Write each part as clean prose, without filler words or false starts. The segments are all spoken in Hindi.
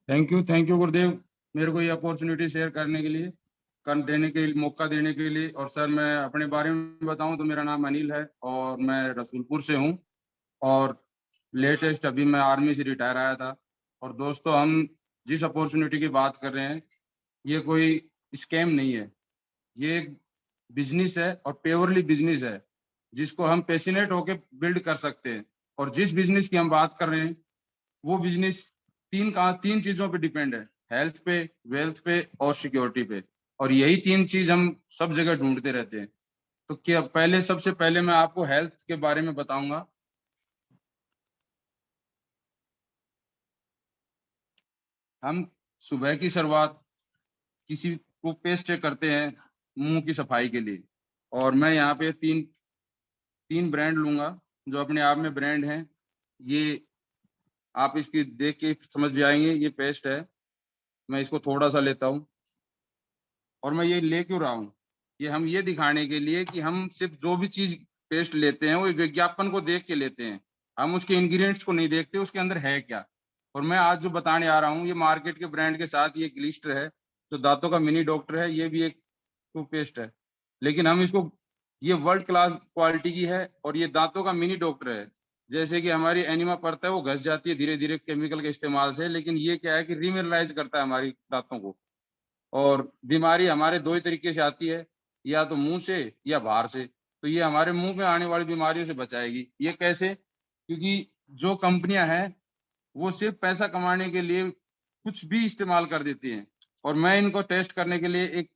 थैंक यू गुरुदेव, मेरे को ये अपॉर्चुनिटी शेयर करने के लिए, कर देने के लिए, मौका देने के लिए। और सर, मैं अपने बारे में बताऊं तो मेरा नाम अनिल है और मैं रसूलपुर से हूं। और लेटेस्ट अभी मैं आर्मी से रिटायर आया था। और दोस्तों, हम जिस अपॉर्चुनिटी की बात कर रहे हैं, ये कोई स्कैम नहीं है। ये एक बिजनेस है और प्योरली बिजनेस है, जिसको हम पैशनेट होके बिल्ड कर सकते हैं। और जिस बिजनेस की हम बात कर रहे हैं, वो बिजनेस तीन चीजों पे डिपेंड है: हेल्थ पे, वेल्थ पे और सिक्योरिटी पे। और यही तीन चीज हम सब जगह ढूंढते रहते हैं। तो क्या पहले, सबसे पहले मैं आपको हेल्थ के बारे में बताऊंगा। हम सुबह की शुरुआत किसी को पेस्ट से करते हैं मुंह की सफाई के लिए। और मैं यहाँ पे तीन तीन ब्रांड लूंगा, जो अपने आप में ब्रांड हैं। ये आप इसकी देख के समझ जाएंगे, ये पेस्ट है। मैं इसको थोड़ा सा लेता हूँ। और मैं ये ले क्यों रहा हूँ, ये हम ये दिखाने के लिए कि हम सिर्फ जो भी चीज पेस्ट लेते हैं वो विज्ञापन को देख के लेते हैं। हम उसके इंग्रेडिएंट्स को नहीं देखते उसके अंदर है क्या। और मैं आज जो बताने आ रहा हूँ, ये मार्केट के ब्रांड के साथ, ये ग्लिस्टर है, जो दांतों का मिनी डॉक्टर है। ये भी एक टूथपेस्ट है, लेकिन हम इसको, ये वर्ल्ड क्लास क्वालिटी की है और ये दांतों का मिनी डॉक्टर है। जैसे कि हमारी एनिमा पड़ता है, वो घस जाती है धीरे धीरे केमिकल के इस्तेमाल से, लेकिन ये क्या है कि रीमिनराइज करता है हमारी दांतों को। और बीमारी हमारे दो ही तरीके से आती है, या तो मुंह से या बाहर से। तो ये हमारे मुंह में आने वाली बीमारियों से बचाएगी। ये कैसे? क्योंकि जो कंपनियां हैं, वो सिर्फ पैसा कमाने के लिए कुछ भी इस्तेमाल कर देती हैं। और मैं इनको टेस्ट करने के लिए एक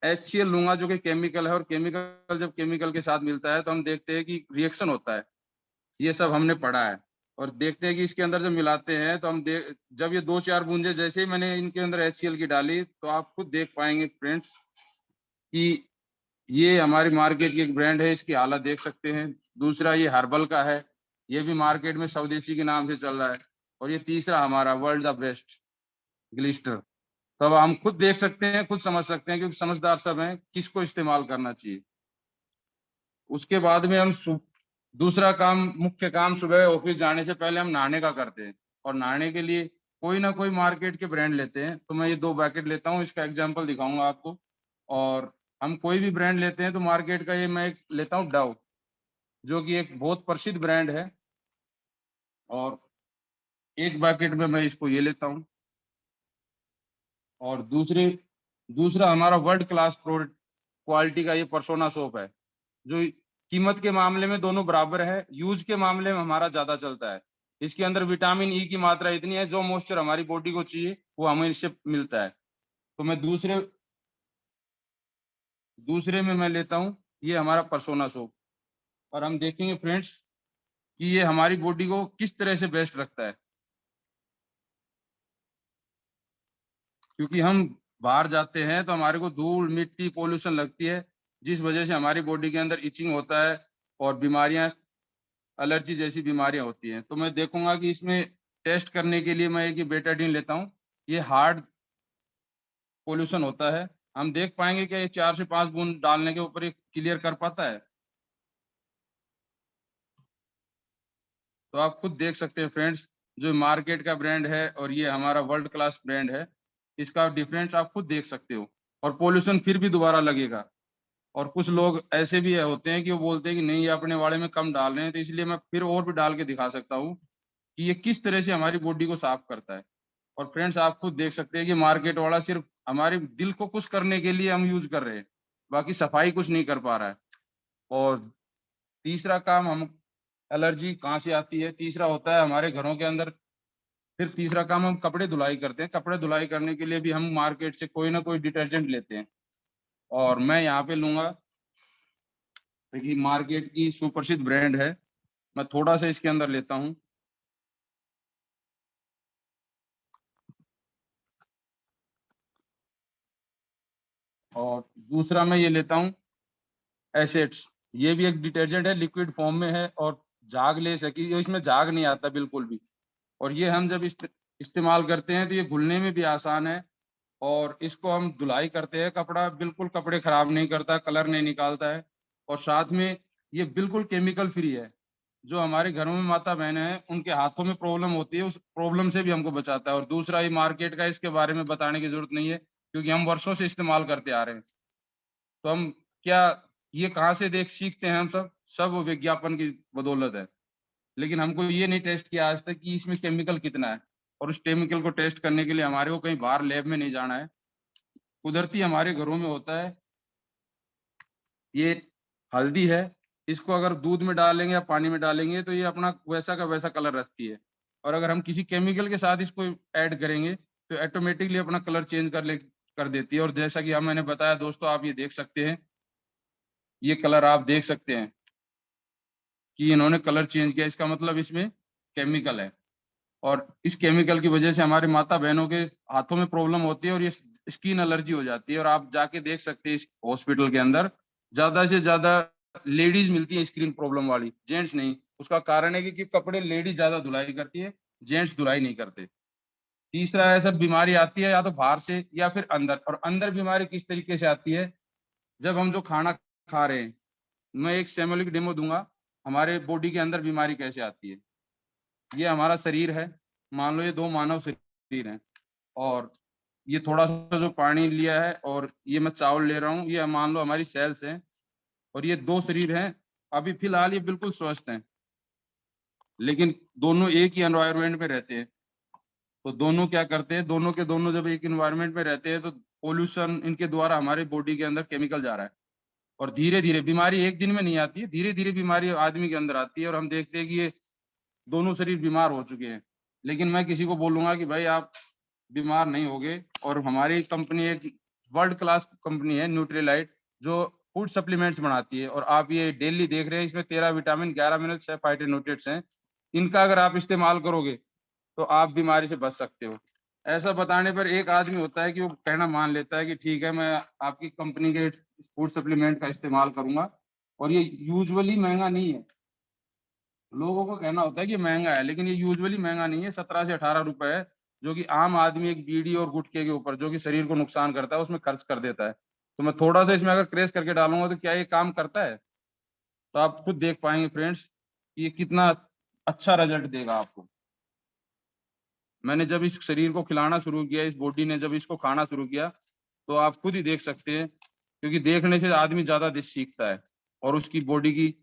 HCl लूंगा, जो कि केमिकल है। और केमिकल जब केमिकल के साथ मिलता है तो हम देखते हैं कि रिएक्शन होता है। ये सब हमने पढ़ा है। और देखते हैं कि इसके अंदर जब मिलाते हैं तो हम देख, जब ये दो चार बूंदे जैसे ही मैंने इनके अंदर HCl की डाली, तो आप खुद देख पाएंगे फ्रेंड्स कि ये हमारी मार्केट की एक ब्रांड है, इसकी हालत देख सकते हैं। दूसरा, ये हर्बल का है, ये भी मार्केट में स्वदेशी के नाम से चल रहा है। और ये तीसरा हमारा वर्ल्ड द बेस्ट ग्लिस्टर। तो अब हम खुद देख सकते हैं, खुद समझ सकते हैं, क्योंकि समझदार सब हैं किसको इस्तेमाल करना चाहिए। उसके बाद में हम दूसरा काम, मुख्य काम, सुबह ऑफिस जाने से पहले हम नहाने का करते हैं। और नहाने के लिए कोई ना कोई मार्केट के ब्रांड लेते हैं। तो मैं ये दो पैकेट लेता हूँ, इसका एग्जांपल दिखाऊंगा आपको। और हम कोई भी ब्रांड लेते हैं तो मार्केट का, ये मैं एक लेता हूँ डव, जो कि एक बहुत प्रसिद्ध ब्रांड है। और एक पैकेट में मैं इसको ये लेता हूँ। और दूसरा हमारा वर्ल्ड क्लास प्रोडक्ट क्वालिटी का ये परसोना सोप है, जो कीमत के मामले में दोनों बराबर है, यूज के मामले में हमारा ज्यादा चलता है। इसके अंदर विटामिन ई की मात्रा इतनी है, जो मॉइस्चर हमारी बॉडी को चाहिए वो हमें इससे मिलता है। तो मैं दूसरे में मैं लेता हूँ ये हमारा परसोना सोप। और हम देखेंगे फ्रेंड्स कि ये हमारी बॉडी को किस तरह से बेस्ट रखता है। क्योंकि हम बाहर जाते हैं तो हमारे को धूल मिट्टी पोल्यूशन लगती है, जिस वजह से हमारी बॉडी के अंदर इचिंग होता है और बीमारियां, एलर्जी जैसी बीमारियां होती हैं। तो मैं देखूंगा कि इसमें टेस्ट करने के लिए मैं एक ये बेटाडीन लेता हूँ। ये हार्ड पोल्यूशन होता है। हम देख पाएंगे कि ये 4 से 5 बूंद डालने के ऊपर ये क्लियर कर पाता है। तो आप खुद देख सकते हैं फ्रेंड्स, जो मार्केट का ब्रांड है और ये हमारा वर्ल्ड क्लास ब्रांड है, इसका डिफरेंस आप खुद देख सकते हो। और पोल्यूशन फिर भी दोबारा लगेगा। और कुछ लोग ऐसे भी होते हैं कि वो बोलते हैं कि नहीं, ये अपने वाड़े में कम डाल रहे हैं, तो इसलिए मैं फिर और भी डाल के दिखा सकता हूँ कि ये किस तरह से हमारी बॉडी को साफ करता है। और फ्रेंड्स, आप खुद देख सकते हैं कि मार्केट वाला सिर्फ हमारे दिल को खुश करने के लिए हम यूज कर रहे हैं, बाकी सफाई कुछ नहीं कर पा रहा है। और तीसरा काम, हम, एलर्जी कहाँ से आती है, तीसरा होता है हमारे घरों के अंदर। फिर तीसरा काम, हम कपड़े धुलाई करते हैं। कपड़े धुलाई करने के लिए भी हम मार्केट से कोई ना कोई डिटर्जेंट लेते हैं। और मैं यहाँ पे लूंगा, देखिए, मार्केट की सुप्रसिद्ध ब्रांड है। मैं थोड़ा सा इसके अंदर लेता हूँ। और दूसरा मैं ये लेता हूँ एसेट्स। ये भी एक डिटर्जेंट है, लिक्विड फॉर्म में है और झाग ले सकी, इसमें झाग नहीं आता बिल्कुल भी। और ये हम जब इस्तेमाल करते हैं तो ये घुलने में भी आसान है। और इसको हम धुलाई करते हैं, कपड़ा बिल्कुल, कपड़े खराब नहीं करता, कलर नहीं निकालता है। और साथ में ये बिल्कुल केमिकल फ्री है। जो हमारे घरों में माता बहनें हैं उनके हाथों में प्रॉब्लम होती है, उस प्रॉब्लम से भी हमको बचाता है। और दूसरा, ये मार्केट का इसके बारे में बताने की जरूरत नहीं है, क्योंकि हम वर्षों से इस्तेमाल करते आ रहे हैं। तो हम क्या, ये कहाँ से देख सीखते हैं हम सब? सब विज्ञापन की बदौलत है। लेकिन हमको ये नहीं टेस्ट किया आज तक कि इसमें केमिकल कितना है, और उस केमिकल को टेस्ट करने के लिए हमारे को कहीं बाहर लैब में नहीं जाना है। कुदरती हमारे घरों में होता है। ये हल्दी है, इसको अगर दूध में डालेंगे या पानी में डालेंगे तो ये अपना वैसा का वैसा कलर रखती है। और अगर हम किसी केमिकल के साथ इसको ऐड करेंगे तो ऑटोमेटिकली अपना कलर चेंज कर देती है। और जैसा कि हम मैंने बताया दोस्तों, आप ये देख सकते हैं, ये कलर आप देख सकते हैं कि इन्होंने कलर चेंज किया, इसका मतलब इसमें केमिकल है। और इस केमिकल की वजह से हमारे माता बहनों के हाथों में प्रॉब्लम होती है, और ये स्किन एलर्जी हो जाती है। और आप जाके देख सकते हैं इस हॉस्पिटल के अंदर ज्यादा से ज्यादा लेडीज मिलती है स्किन प्रॉब्लम वाली, जेंट्स नहीं। उसका कारण है कि कपड़े लेडीज ज्यादा धुलाई करती है, जेंट्स धुलाई नहीं करते। तीसरा ऐसा बीमारी आती है या तो बाहर से या फिर अंदर। और अंदर बीमारी किस तरीके से आती है? जब हम जो खाना खा रहे हैं, मैं एक सेमोलिक डेमो दूंगा, हमारे बॉडी के अंदर बीमारी कैसे आती है। ये हमारा शरीर है, मान लो ये दो मानव शरीर हैं, और ये थोड़ा सा जो पानी लिया है और ये मैं चावल ले रहा हूँ, ये मान लो हमारी सेल्स हैं। और ये दो शरीर हैं, अभी फिलहाल ये बिल्कुल स्वस्थ हैं, लेकिन दोनों एक ही एनवायरनमेंट में रहते हैं। तो दोनों क्या करते हैं, दोनों के दोनों जब एक एनवायरनमेंट में रहते हैं तो पोल्यूशन इनके द्वारा हमारे बॉडी के अंदर केमिकल जा रहा है। और धीरे धीरे बीमारी एक दिन में नहीं आती है, धीरे धीरे बीमारी आदमी के अंदर आती है। और हम देखते हैं कि ये दोनों शरीर बीमार हो चुके हैं। लेकिन मैं किसी को बोलूंगा कि भाई आप बीमार नहीं होगे। और हमारी कंपनी एक वर्ल्ड क्लास कंपनी है न्यूट्रीलाइट, जो फूड सप्लीमेंट्स बनाती है। और आप ये डेली देख रहे हैं, इसमें 13 विटामिन, 11 मिनरल, 6 फाइटोन्यूट्रिएंट्स हैं। इनका अगर आप इस्तेमाल करोगे तो आप बीमारी से बच सकते हो। ऐसा बताने पर एक आदमी होता है कि वो कहना मान लेता है कि ठीक है, मैं आपकी कंपनी के फूड सप्लीमेंट का इस्तेमाल करूंगा। और ये यूजुअली महंगा नहीं है। लोगों को कहना होता है कि महंगा है, लेकिन ये यूजुअली महंगा नहीं है, 17 से 18 रुपए है, जो कि आम आदमी एक बीड़ी और गुटखे के ऊपर, जो कि शरीर को नुकसान करता है, उसमें खर्च कर देता है। तो मैं थोड़ा सा इसमें अगर क्रेस करके डालूंगा तो क्या ये काम करता है? तो आप खुद देख पाएंगे फ्रेंड्स कि ये कितना अच्छा रिजल्ट देगा आपको। मैंने जब इस शरीर को खिलाना शुरू किया, इस बॉडी ने जब इसको खाना शुरू किया, तो आप खुद ही देख सकते हैं, क्योंकि देखने से आदमी ज्यादा सीखता है। और उसकी बॉडी की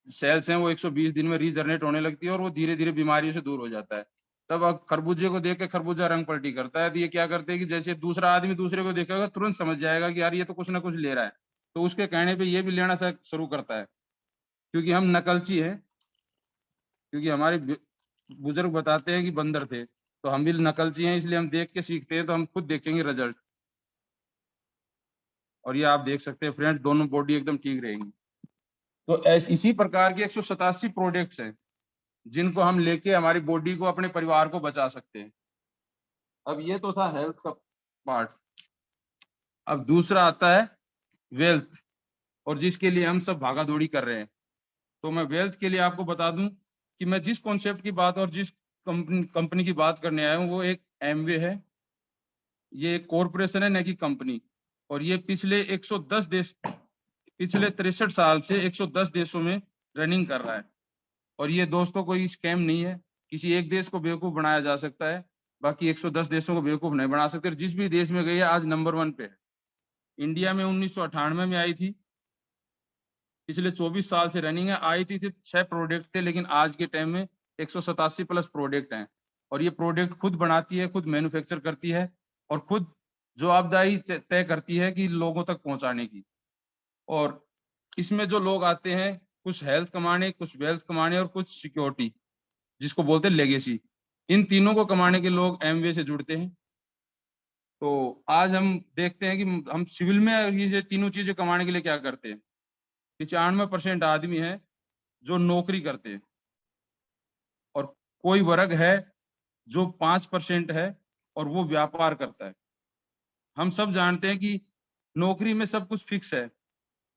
सेल्स हैं वो 120 दिन में रीजनरेट होने लगती है, और वो धीरे धीरे बीमारियों से दूर हो जाता है। तब अब खरबूजे को देख के खरबूजा रंग पलटी करता है, तो ये क्या करते हैं कि जैसे दूसरा आदमी दूसरे को देखेगा तुरंत समझ जाएगा कि यार ये तो कुछ ना कुछ ले रहा है, तो उसके कहने पे ये भी लेना शुरू करता है। क्योंकि हम नकलची हैं, क्योंकि हमारे बुजुर्ग बताते हैं कि बंदर थे, तो हम भी नकलची हैं, इसलिए हम देख के सीखते हैं। तो हम खुद देखेंगे रिजल्ट। और ये आप देख सकते हैं फ्रेंड्स, दोनों बॉडी एकदम ठीक रहेंगी। तो इसी प्रकार के 187 प्रोडक्ट्स हैं जिनको हम लेके हमारी बॉडी को, अपने परिवार को बचा सकते हैं। अब ये तो था हेल्थ का पार्ट। अब दूसरा आता है वेल्थ, और जिसके लिए हम सब भागा दौड़ी कर रहे हैं। तो मैं वेल्थ के लिए आपको बता दूं कि मैं जिस कॉन्सेप्ट की बात और जिस कंपनी की बात करने आया हूँ वो एक एमवे है। ये एक कॉरपोरेशन है, न कि कंपनी। और ये पिछले 63 साल से 110 देशों में रनिंग कर रहा है। और ये दोस्तों कोई स्कैम नहीं है, किसी एक देश को बेवकूफ बनाया जा सकता है, बाकी 110 देशों को बेवकूफ नहीं बना सकते। जिस भी देश में गई है आज नंबर 1 पे है। इंडिया में 1998 में आई थी, पिछले 24 साल से रनिंग है। आई थी 6 प्रोडक्ट थे, लेकिन आज के टाइम में 187 प्लस प्रोडक्ट हैं। और ये प्रोडक्ट खुद बनाती है, खुद मैन्युफैक्चर करती है, और खुद जवाबदारी तय करती है कि लोगों तक पहुंचाने की। और इसमें जो लोग आते हैं, कुछ हेल्थ कमाने, कुछ वेल्थ कमाने, और कुछ सिक्योरिटी, जिसको बोलते हैं लेगेसी, इन तीनों को कमाने के लोग एमवे से जुड़ते हैं। तो आज हम देखते हैं कि हम सिविल में ये तीनों चीजें कमाने के लिए क्या करते हैं। 95% आदमी है जो नौकरी करते हैं, और कोई वर्ग है जो 5% है और वो व्यापार करता है। हम सब जानते हैं कि नौकरी में सब कुछ फिक्स है,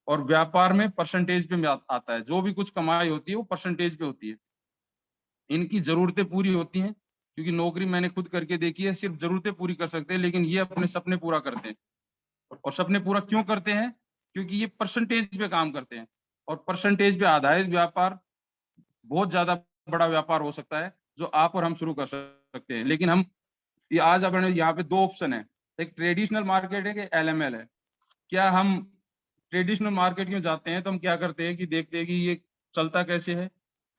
और व्यापार में परसेंटेज पे आता है। जो भी कुछ कमाई होती है वो परसेंटेज पे होती है। इनकी जरूरतें पूरी होती हैं, क्योंकि नौकरी मैंने खुद करके देखी है, सिर्फ जरूरतें पूरी कर सकते हैं, लेकिन ये अपने सपने पूरा करते हैं। और सपने पूरा क्यों करते हैं? क्योंकि ये परसेंटेज पे काम करते हैं, और परसेंटेज पे आधारित व्यापार बहुत ज्यादा बड़ा व्यापार हो सकता है जो आप और हम शुरू कर सकते हैं। लेकिन हम ये आज अपने यहाँ पे दो ऑप्शन है, एक ट्रेडिशनल मार्केट है कि एलएमएल है। क्या हम ट्रेडिशनल मार्केट में जाते हैं तो हम क्या करते हैं कि देखते हैं कि ये चलता कैसे है।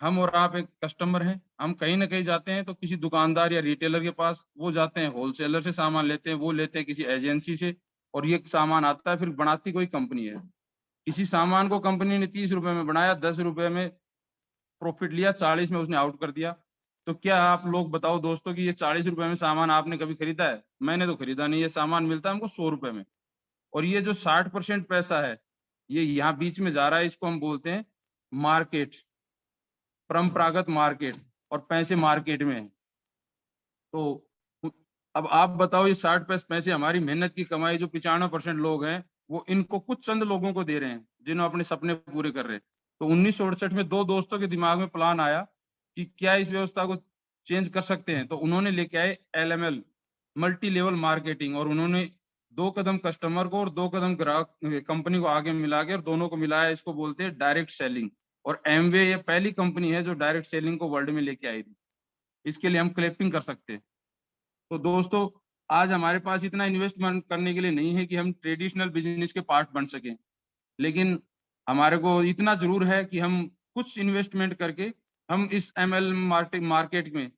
हम और आप एक कस्टमर हैं, हम कहीं ना कहीं जाते हैं तो किसी दुकानदार या रिटेलर के पास, वो जाते हैं होलसेलर से सामान लेते हैं, वो लेते हैं किसी एजेंसी से, और ये सामान आता है, फिर बनाती कोई कंपनी है। किसी सामान को कंपनी ने 30 रुपए में बनाया, 10 रुपए में प्रॉफिट लिया, 40 में उसने आउट कर दिया। तो क्या आप लोग बताओ दोस्तों कि ये 40 रुपए में सामान आपने कभी खरीदा है? मैंने तो खरीदा नहीं। ये सामान मिलता है हमको 100 रुपए में। और ये जो 60% पैसा है, ये यहाँ बीच में जा रहा है, इसको हम बोलते हैं मार्केट, परंपरागत मार्केट, और पैसे मार्केट में है। तो अब आप बताओ, ये 60 पैसे हमारी मेहनत की कमाई जो 95% लोग हैं, वो इनको कुछ चंद लोगों को दे रहे हैं जिन्होंने अपने सपने पूरे कर रहे हैं। तो 1968 में दो दोस्तों के दिमाग में प्लान आया कि क्या इस व्यवस्था को चेंज कर सकते हैं। तो उन्होंने लेके आए एलएमएल, मल्टी लेवल मार्केटिंग, और उन्होंने 2 कदम कस्टमर को और 2 कदम ग्राहक कंपनी को आगे मिला के और दोनों को मिलाया। इसको बोलते हैं डायरेक्ट सेलिंग। और एमवे ये पहली कंपनी है जो डायरेक्ट सेलिंग को वर्ल्ड में लेके आई थी। इसके लिए हम क्लैपिंग कर सकते हैं। तो दोस्तों, आज हमारे पास इतना इन्वेस्टमेंट करने के लिए नहीं है कि हम ट्रेडिशनल बिजनेस के पार्ट बन सकें, लेकिन हमारे को इतना जरूर है कि हम कुछ इन्वेस्टमेंट करके हम इस एमएल मार्केट में,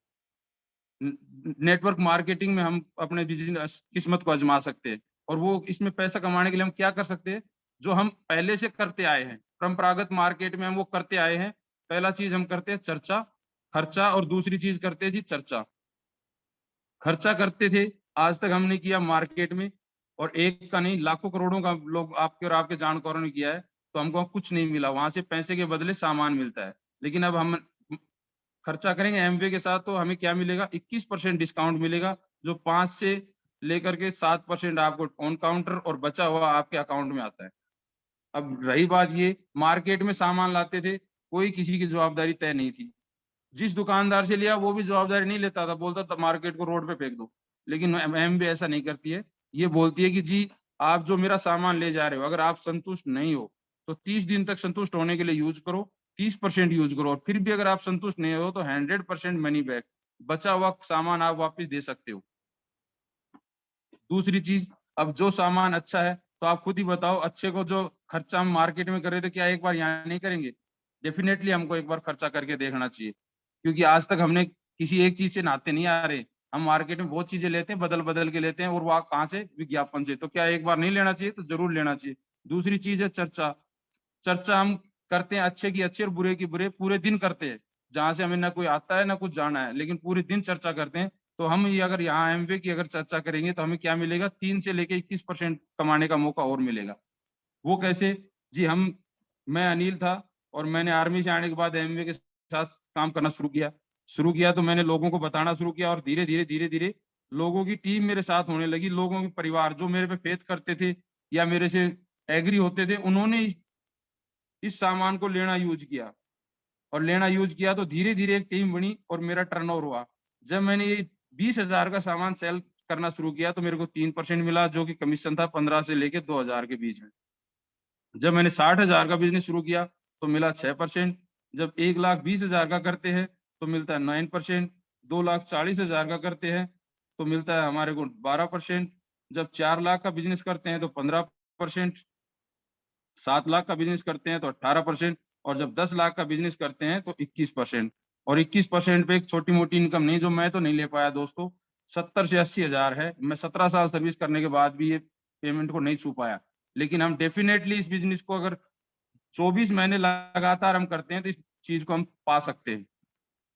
नेटवर्क मार्केटिंग में हम अपने बिजनेस किस्मत को आजमा सकते हैं। और वो इसमें पैसा कमाने के लिए हम क्या कर सकते हैं, जो हम पहले से करते आए हैं परंपरागत मार्केट में, हम वो करते आए हैं। पहला चीज हम करते हैं चर्चा, खर्चा, और दूसरी चीज करते हैं जी चर्चा। खर्चा करते थे, आज तक हमने किया मार्केट में, और एक का नहीं लाखों करोड़ों का लोग आपके और आपके जानकारों ने किया है। तो हमको कुछ नहीं मिला, वहां से पैसे के बदले सामान मिलता है। लेकिन अब हम खर्चा करेंगे एमवे के साथ, तो हमें क्या मिलेगा, 21% डिस्काउंट मिलेगा, जो 5 से लेकर के 7% आपको ऑन काउंटर और बचा हुआ आपके अकाउंट में आता है। अब रही बात, ये मार्केट में सामान लाते थे, कोई किसी की जवाबदारी तय नहीं थी। जिस दुकानदार से लिया वो भी जवाबदारी नहीं लेता था, बोलता था मार्केट को रोड पे फेंक दो। लेकिन एमवे ऐसा नहीं करती है। ये बोलती है कि जी, आप जो मेरा सामान ले जा रहे हो, अगर आप संतुष्ट नहीं हो तो 30 दिन तक संतुष्ट होने के लिए यूज करो, 30% यूज करो, और फिर भी अगर आप संतुष्ट नहीं हो तो 100% मनी बैक, बचा हुआ सामान आप वापस दे सकते हो। दूसरी चीज, अब जो सामान अच्छा है तो आप खुद ही बताओ, अच्छे को जो खर्चा हम मार्केट में कर रहे थे, क्या एक बार यहाँ नहीं करेंगे? डेफिनेटली हमको एक बार खर्चा करके देखना चाहिए, क्योंकि आज तक हमने किसी एक चीज से नाते नहीं आ रहे। हम मार्केट में बहुत चीजें लेते हैं, बदल बदल के लेते हैं, और वो कहाँ से, विज्ञापन से। तो क्या एक बार नहीं लेना चाहिए? तो जरूर लेना चाहिए। दूसरी चीज है चर्चा। चर्चा हम करते हैं अच्छे की अच्छे और बुरे की बुरे, पूरे दिन करते हैं, जहां से हमें ना कोई आता है ना कुछ जाना है, लेकिन पूरे दिन चर्चा करते हैं। तो हम ये अगर यहाँ एमवे की अगर चर्चा करेंगे तो हमें क्या मिलेगा, 3 से लेके 21% कमाने का मौका और मिलेगा। वो कैसे जी? मैं अनिल था, और मैंने आर्मी से आने के बाद एमवे के साथ काम करना शुरू किया तो मैंने लोगों को बताना शुरू किया, और धीरे धीरे लोगों की टीम मेरे साथ होने लगी। लोगों के परिवार जो मेरे पे फेथ करते थे या मेरे से एग्री होते थे, उन्होंने इस सामान को लेना यूज किया तो धीरे धीरे एक टीम बनी और मेरा टर्नओवर हुआ। जब मैंने ये 20,000 का सामान सेल करना शुरू किया तो मेरे को 3% मिला, जो कि कमीशन था 15 से लेके 2,000 के बीच में। जब मैंने 60,000 का बिजनेस शुरू किया तो मिला 6%। जब 1,20,000 का करते हैं तो मिलता है 9%। 2,40,000 का करते हैं तो मिलता है हमारे को 12%। जब 4 लाख का बिजनेस करते हैं तो 15%। 7 लाख का बिजनेस करते हैं तो 18%। और जब 10 लाख का बिजनेस करते हैं तो 21%। और 21% पे एक छोटी मोटी इनकम नहीं, जो मैं तो नहीं ले पाया दोस्तों, 70 से 80 हजार है। मैं 17 साल सर्विस करने के बाद भी ये पेमेंट को नहीं छू पाया। लेकिन हम डेफिनेटली इस बिजनेस को अगर 24 महीने लगातार हम करते हैं तो इस चीज को हम पा सकते हैं।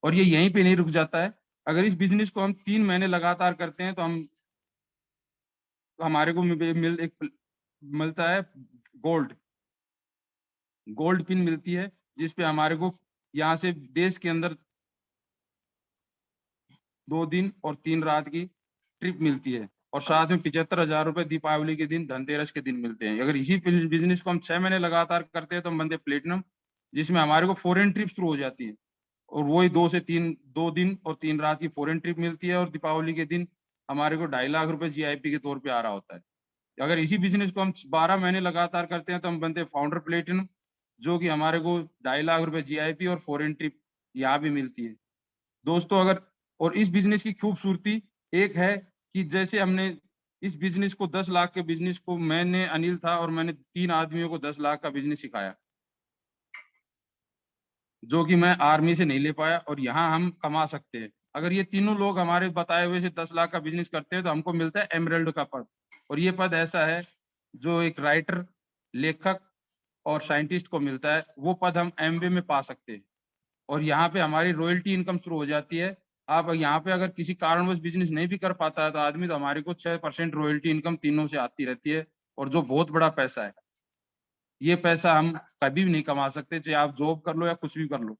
और ये यहीं पे नहीं रुक जाता है। अगर इस बिजनेस को हम 3 महीने लगातार करते हैं तो हमारे को मिलता है गोल्ड गोल्ड पिन मिलती है, जिसपे हमारे को यहाँ से देश के अंदर 2 दिन और 3 रात की ट्रिप मिलती है। और साथ में 75,000 रुपए दीपावली के दिन, धनतेरस के दिन मिलते हैं। अगर इसी बिजनेस को हम 6 महीने लगातार करते हैं तो हम बनते प्लेटिनम, जिसमें हमारे को फॉरेन ट्रिप शुरू हो जाती है। और वही 2 दिन और 3 रात की फॉरेन ट्रिप मिलती है। और दीपावली के दिन हमारे को 2.5 लाख रुपए जीआईपी के तौर पे आ रहा होता है। अगर इसी बिजनेस को हम 12 महीने लगातार करते हैं तो हम बनते हैं फाउंडर प्लेटिनम, जो कि हमारे को 2.5 लाख रुपए जीआईपी और फॉरेन ट्रिप यहाँ भी मिलती है दोस्तों। अगर और इस बिजनेस की खूबसूरती एक है कि जैसे हमने इस बिजनेस को 10 लाख के बिजनेस को, मैंने अनिल था और मैंने 3 आदमियों को 10 लाख का बिजनेस सिखाया, जो कि मैं आर्मी से नहीं ले पाया, और यहाँ हम कमा सकते हैं। अगर ये तीनों लोग हमारे बताए हुए से 10 लाख का बिजनेस करते हैं तो हमको मिलता है एमरल्ड का पद। और ये पद ऐसा है जो एक राइटर, लेखक और साइंटिस्ट को मिलता है, वो पद हम एमबीए में पा सकते हैं। और यहाँ पे हमारी रॉयल्टी इनकम शुरू हो जाती है। आप यहाँ पे अगर किसी कारणवश बिजनेस नहीं भी कर पाता है तो आदमी, तो हमारे को 6% रॉयल्टी इनकम तीनों से आती रहती है, और जो बहुत बड़ा पैसा है। ये पैसा हम कभी भी नहीं कमा सकते, चाहे आप जॉब कर लो या कुछ भी कर लो।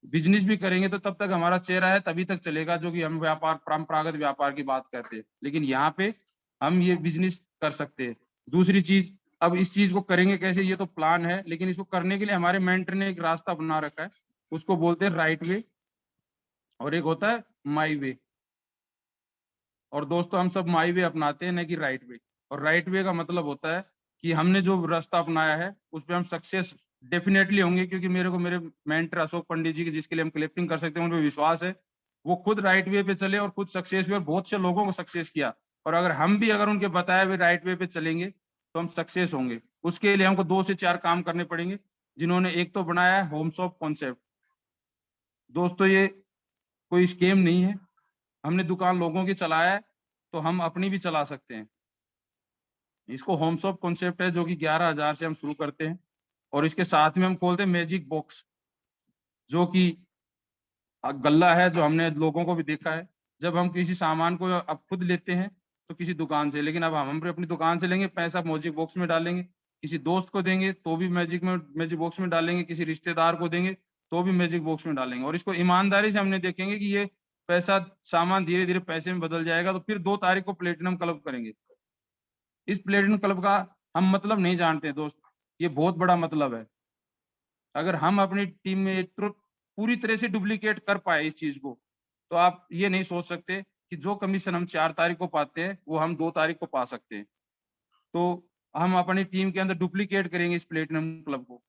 बिजनेस भी करेंगे तो तब तक हमारा चेहरा है, तभी तक चलेगा, जो कि हम व्यापार, परंपरागत व्यापार की बात करते हैं। लेकिन यहाँ पे हम ये बिजनेस कर सकते हैं। दूसरी चीज, अब इस चीज को करेंगे कैसे, ये तो प्लान है, लेकिन इसको करने के लिए हमारे मेंटर ने एक रास्ता बना रखा है, उसको बोलते हैं राइट वे, और एक होता है माई वे। और दोस्तों हम सब माई वे अपनाते हैं, न कि राइट वे। और राइट वे का मतलब होता है कि हमने जो रास्ता अपनाया है उस पर हम सक्सेस डेफिनेटली होंगे, क्योंकि मेरे को मेरे मेंटर अशोक पंडित जी के, जिसके लिए हम क्लिपिंग कर सकते हैं, उन पर विश्वास है। वो खुद राइट वे पे चले और खुद सक्सेस हुए और बहुत से लोगों को सक्सेस किया। और अगर हम भी अगर उनके बताए हुए राइट वे पे चलेंगे तो हम सक्सेस होंगे। उसके लिए हमको 2 से 4 काम करने पड़ेंगे, जिन्होंने एक तो बनाया है होम शॉप कॉन्सेप्ट। दोस्तों ये कोई स्कीम नहीं है, हमने दुकान लोगों की चलाया है, तो हम अपनी भी चला सकते हैं। इसको होम शॉप कॉन्सेप्ट है, जो कि 11,000 से हम शुरू करते हैं। और इसके साथ में हम खोलते हैं मैजिक बॉक्स, जो कि गल्ला है, जो हमने लोगों को भी देखा है। जब हम किसी सामान को अब खुद लेते हैं तो किसी दुकान से, लेकिन अब हम अपनी दुकान से लेंगे, पैसा मैजिक बॉक्स में डालेंगे, किसी दोस्त को देंगे तो भी मैजिक बॉक्स में डालेंगे, किसी रिश्तेदार को देंगे तो भी मैजिक बॉक्स में डालेंगे। और इसको ईमानदारी से हमने देखेंगे कि ये पैसा, सामान धीरे धीरे पैसे में बदल जाएगा। तो फिर 2 तारीख को प्लेटिनम क्लब करेंगे। इस प्लेटिनम क्लब का हम मतलब नहीं जानते दोस्त, ये बहुत बड़ा मतलब है। अगर हम अपनी टीम में पूरी तरह से डुप्लीकेट कर पाए इस चीज को, तो आप ये नहीं सोच सकते कि जो कमीशन हम 4 तारीख को पाते हैं वो हम 2 तारीख को पा सकते हैं। तो हम अपनी टीम के अंदर डुप्लीकेट करेंगे इस प्लेटिनम क्लब को।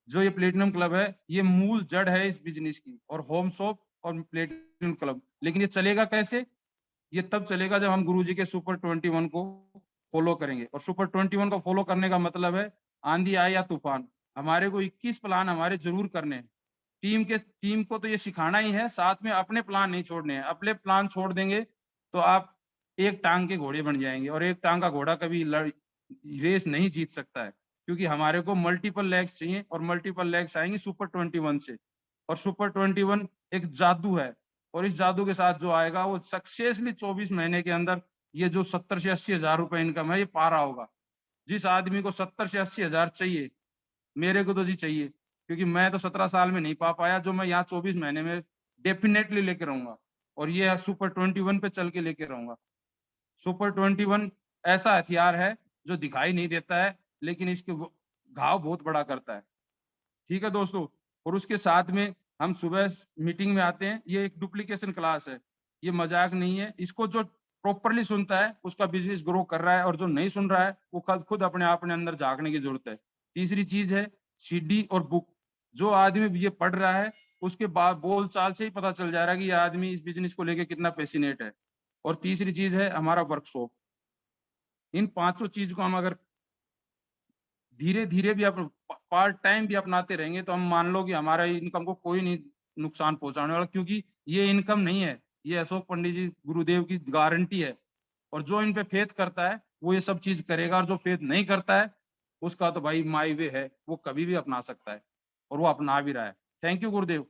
जो ये प्लेटिनम क्लब है, ये मूल जड़ है इस बिजनेस की, और होम शॉप और प्लेटिनम क्लब। लेकिन ये चलेगा कैसे? ये तब चलेगा जब हम गुरुजी के सुपर 21 को फॉलो करेंगे। और सुपर 21 को फॉलो करने का मतलब है, आंधी आए या तूफान, हमारे को 21 प्लान हमारे जरूर करने हैं। टीम को तो ये सिखाना ही है, साथ में अपने प्लान नहीं छोड़ने हैं। अपने प्लान छोड़ देंगे तो आप एक टांग के घोड़े बन जाएंगे, और एक टांग का घोड़ा कभी रेस नहीं जीत सकता है, क्योंकि हमारे को मल्टीपल लेग्स चाहिए, और मल्टीपल लेग्स आएंगे सुपर 21 से। और सुपर 21 एक जादू है, और इस जादू के साथ जो आएगा वो सक्सेसली 24 महीने के अंदर ये जो 70 से 80 हजार रुपए इनकम है, ये पा रहा होगा। जिस आदमी को 70 से 80 हजार चाहिए, मेरे को तो जी चाहिए, क्योंकि मैं तो 17 साल में नहीं पा पाया, जो मैं यहाँ 24 महीने में डेफिनेटली लेके रहूंगा। और ये सुपर 21 पे चल के लेके रहूंगा। सुपर 21 ऐसा हथियार है जो दिखाई नहीं देता है, लेकिन इसके घाव बहुत बड़ा करता है। ठीक है दोस्तों। और उसके साथ में हम सुबह मीटिंग में आते हैं, ये एक डुप्लीकेशन क्लास है, ये मजाक नहीं है। इसको जो प्रॉपरली सुनता है उसका बिजनेस ग्रो कर रहा है, और जो नहीं सुन रहा है वो खुद अपने आप में अंदर झांकने की जरूरत है। तीसरी चीज है सीडी और बुक। जो आदमी ये पढ़ रहा है उसके बाद बोल चाल से ही पता चल जा रहा है कि ये आदमी इस बिजनेस को लेके कितना पैसिनेट है। और तीसरी चीज है हमारा वर्कशॉप। इन 5 चीज को हम अगर धीरे धीरे भी पार्ट टाइम भी अपनाते रहेंगे तो हम मान लो कि हमारा इनकम को कोई नहीं नुकसान पहुंचाने वाला, क्योंकि ये इनकम नहीं है, ये अशोक पंडित जी गुरुदेव की गारंटी है। और जो इन पे फेथ करता है वो ये सब चीज करेगा, और जो फेथ नहीं करता है उसका तो भाई माई वे है, वो कभी भी अपना सकता है, और वो अपना भी रहा है। Thank you Gurudev.